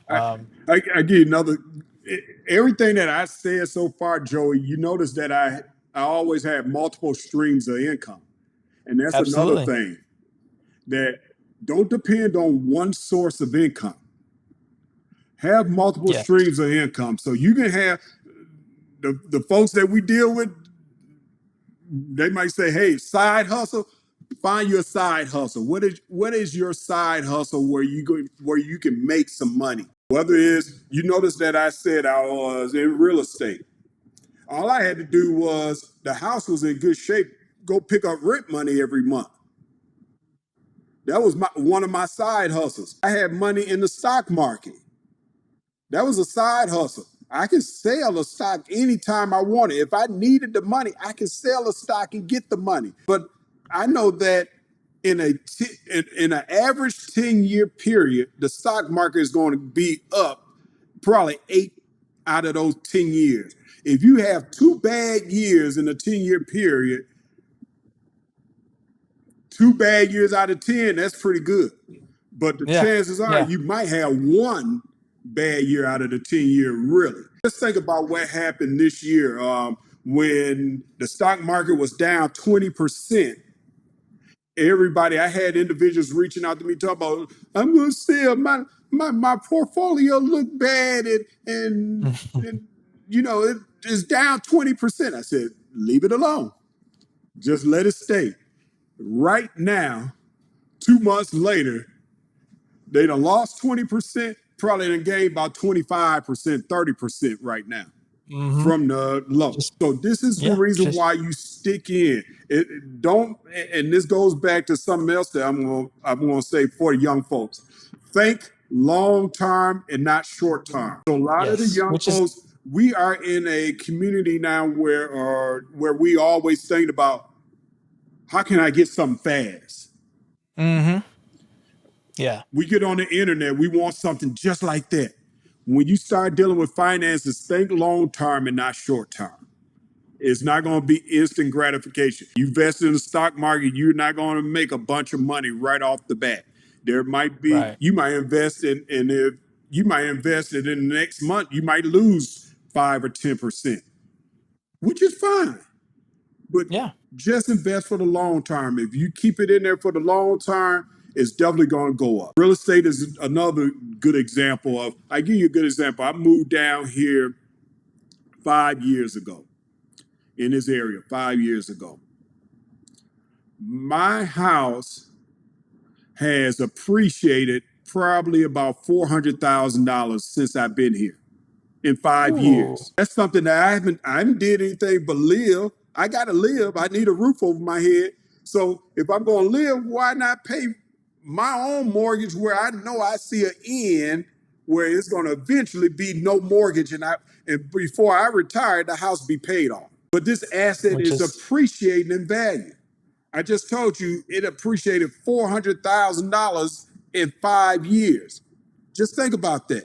I, Um, I give you another. Everything that I said so far, Joey, you notice that I always have multiple streams of income, and that's another Absolutely. thing that don't depend on one source of income. Have multiple Yeah. streams of income, so you can have the folks that we deal with. They might say, "Hey, side hustle." Find your side hustle. What is your side hustle where you can make some money? Whether it's you notice that I said I was in real estate. All I had to do was the house was in good shape. Go pick up rent money every month. That was one of my side hustles. I had money in the stock market. That was a side hustle. I can sell a stock anytime I want it. If I needed the money, I can sell a stock and get the money. But I know that in an average 10-year period, the stock market is going to be up probably 8 out of those 10 years. If you have 2 bad years in a 10-year period, 2 bad years out of 10, that's pretty good. But the Yeah. chances are Yeah. you might have one bad year out of the 10-year, really. Let's think about what happened this year when the stock market was down 20%. Everybody, I had individuals reaching out to me talking about, I'm going to sell my portfolio look bad and it is down 20%. I said, leave it alone. Just let it stay. Right now, 2 months later, they done lost 20%, probably done gained about 25%, 30% right now hmm from the low. Just So this is the yeah. reason Just why you stick in. Don't, and this goes back to something else that I'm gonna say for young folks. Think long term and not short term. So a lot of the yes. young Which is folks, we are in a community now where we always think about how can I get something fast. hmm yeah. We get on the internet, we want something just like that. When you start dealing with finances, think long term and not short term. It's not going to be instant gratification. You invest in the stock market, you're not going to make a bunch of money right off the bat. There might be, Right. you might invest in if you might invest it in the next month, you might lose 5 or 10%, which is fine. But Yeah. just invest for the long term. If you keep it in there for the long term, it's definitely going to go up. Real estate is another good example of, I give you a good example. I moved down here 5 years ago in this area, 5 years ago. My house has appreciated probably about $400,000 since I've been here in five Ooh. years. That's something that I haven't did anything but live. I gotta live. I need a roof over my head. So if I'm gonna live, why not pay my own mortgage where I know I see an end where it's gonna eventually be no mortgage and before I retire, the house be paid off. But this asset Which is is appreciating in value. I just told you it appreciated $400,000 in 5 years. Just think about that.